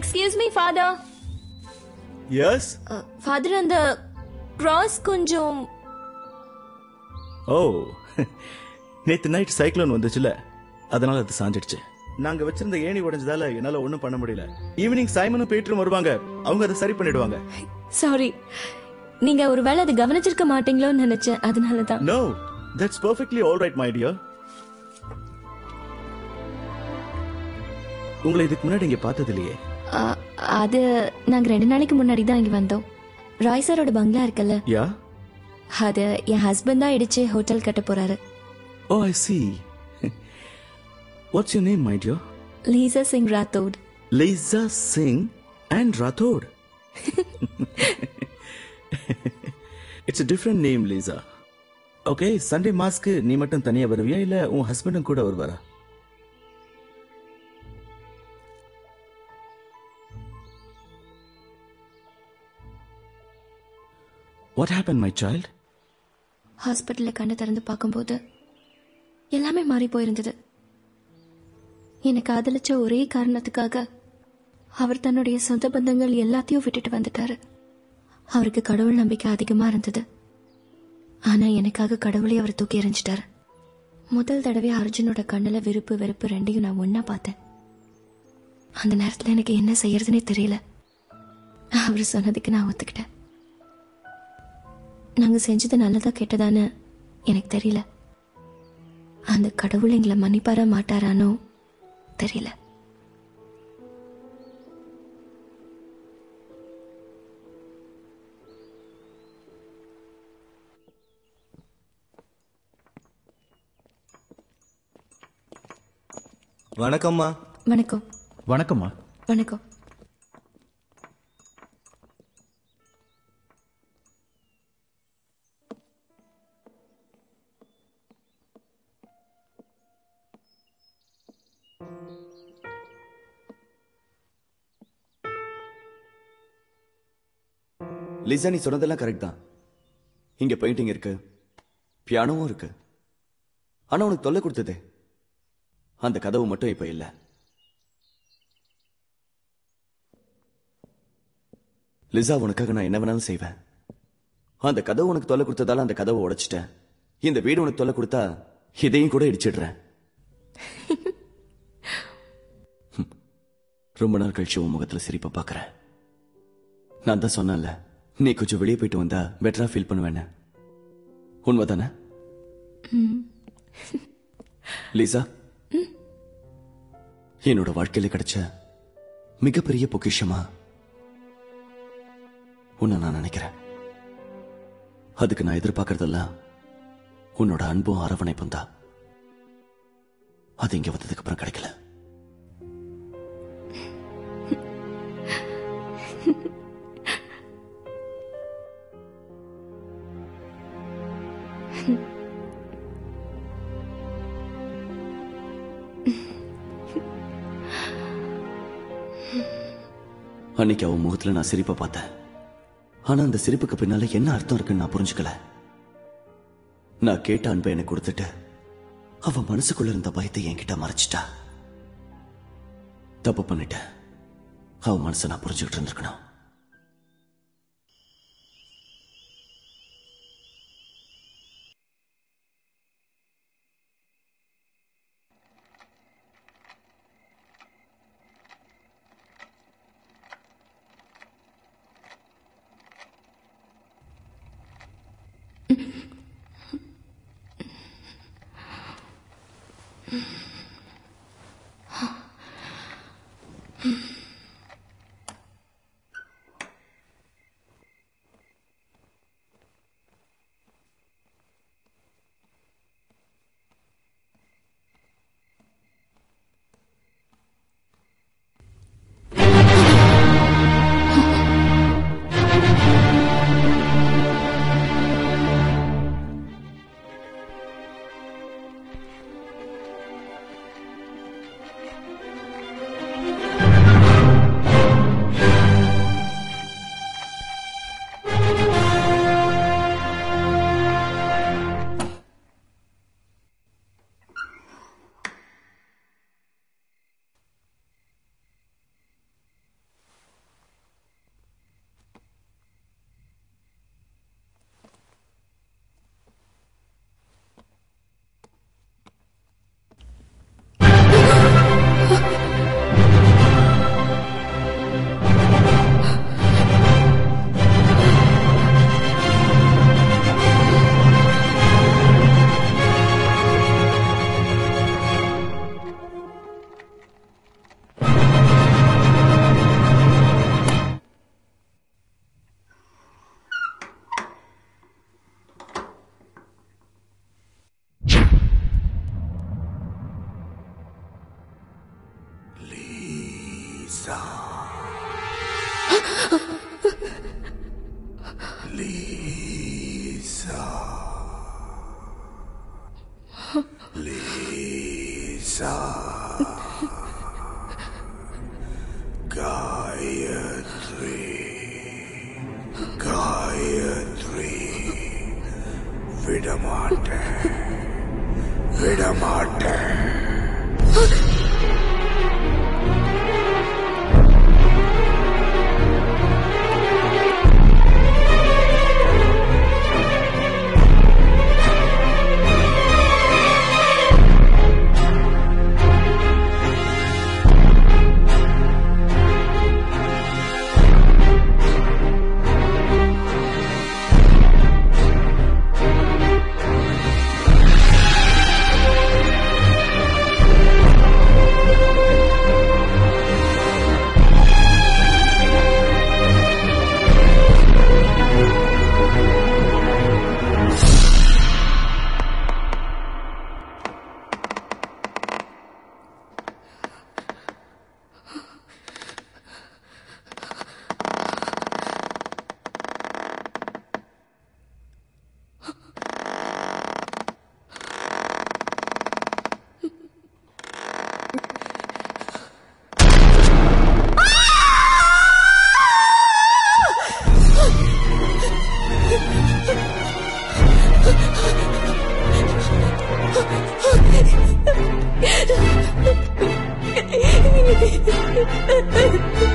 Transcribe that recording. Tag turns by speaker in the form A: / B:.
A: Excuse me father.
B: Yes
A: father, அந்த cross கொஞ்சம்.
B: Oh, நேத்து நைட் சைக்ளோன் வந்துச்சுல, அதனால அது சாஞ்சிடுச்சு. நாங்க வச்சிருந்த ஏணி உடைஞ்சதால என்னால ஒண்ணும் பண்ண முடியல. ஈவினிங் சைமனும் பீட்டரும் வருவாங்க, அவங்க அதை சரி பண்ணிடுவாங்க.
A: சாரி, நீங்க ஒருவேளை அதை கவனிச்சிருக்க மாட்டீங்களோன்னு நினைச்சேன், அதனாலதான்.
B: No, that's perfectly all right my dear. உங்களை இதுக்கு முன்னாடி இங்க பார்த்தது இல்லையே.
A: அது நாங்க 2 நாளைக்கு முன்னாடி தான் இங்க வந்தோம். ராய் சாரோட பங்களா இருக்குல்ல,
B: யா,
A: அது என் ஹஸ்பண்ட் தான் இடிச்சு ஹோட்டல் கட்ட போறாரு.
B: ஓ, ஐ see. What's your name, my dear?
A: Lisa Singh Rathod.
B: Lisa Singh and Rathod. It's a different name, Lisa. Okay, Sunday massக்கு நீ மட்டும் தனியா வருவியா இல்ல உன் ஹஸ்பண்டும் கூட வருவாரா? What happened, my child?
A: ஹாஸ்பிட்டல்ல கண்ணு திறந்து பார்க்கும்போது எல்லாமே மாறி போயிருந்தது. எனக்கு காதலிச்ச ஒரே காரணத்துக்காக அவர் தன்னுடைய சொந்த பந்தங்கள் எல்லாத்தையும் விட்டுட்டு வந்துட்டாரு. அவருக்கு கடவுள் நம்பிக்கை அதிகமா இருந்தது. ஆனா எனக்காக கடவுளை அவர் தூக்கி எறிஞ்சிட்டாரு. முதல் தடவை அர்ஜுனோட கண்ணுல விருப்பு வெறுப்பு ரெண்டையும் நான் ஒன்னா பார்த்தேன். அந்த நேரத்துல எனக்கு என்ன செய்யறதுனே தெரியல. அவர் சொன்னதுக்கு நான் ஒத்துக்கிட்டேன். நாங்க செஞ்சது நல்லதா கெட்டதான்னு எனக்கு தெரியல. அந்த கடவுள் எங்களை மன்னிப்பாரா மாட்டாரானோ தெரியல.
C: வணக்கம்மா.
A: வணக்கம்.
C: வணக்கம்மா.
A: வணக்கம்.
D: லிசா, நீ சொன்னதெல்லாம் கரெக்ட் தான். இங்க பெயிண்டிங் இருக்கு, பியானோவும் இருக்கு. ஆனா உனக்கு தொல்லை கொடுத்தது அந்த கதவு மட்டும் இப்ப இல்ல. லிசா, உனக்காக நான் என்ன வேணாலும் செய்வேன். அந்த கதவு உனக்கு தொல்லை கொடுத்ததால அந்த கதவை உடைச்சிட்டேன். இந்த வீடு உனக்கு தொல்லை கொடுத்தா இதையும் கூட இடிச்சிடுறேன். ரொம்ப நாள் கழிச்சு உன் முகத்துல சிரிப்பை பாக்குறேன். நான் தான் சொன்னேன்ல, நீ கொஞ்சம் வெளியே போயிட்டு வந்தா பெட்டரா ஃபீல் பண்ணுவேன்னு. உண்மைதானே லீசா? என்னோட வாழ்க்கையில கிடைச்ச மிகப்பெரிய பொக்கிஷமா உன்னை நான் நினைக்கிறேன். அதுக்கு நான் எதிர்பார்க்கறதெல்லாம் உன்னோட அன்பும் அரவணைப்பும் தான். அது இங்க வந்ததுக்கு அப்புறம் கிடைக்கல. அன்னைக்கு அவன் முகத்துல நான் சிரிப்பை பார்த்தேன். ஆனா அந்த சிரிப்புக்கு பின்னால என்ன அர்த்தம் இருக்குன்னு நான் புரிஞ்சுக்கல. நான் கேட்ட அன்பை எனக்கு கொடுத்துட்டு அவன் மனசுக்குள்ள இருந்த பயத்தை என்கிட்ட மறைச்சிட்டா. தப்பு பண்ணிட்டேன். அவன் மனசை நான் புரிஞ்சுக்கிட்டு இருந்திருக்கணும்.
C: விடமாட்டேன் விடமாட்டேன்.
A: Ha ha ha!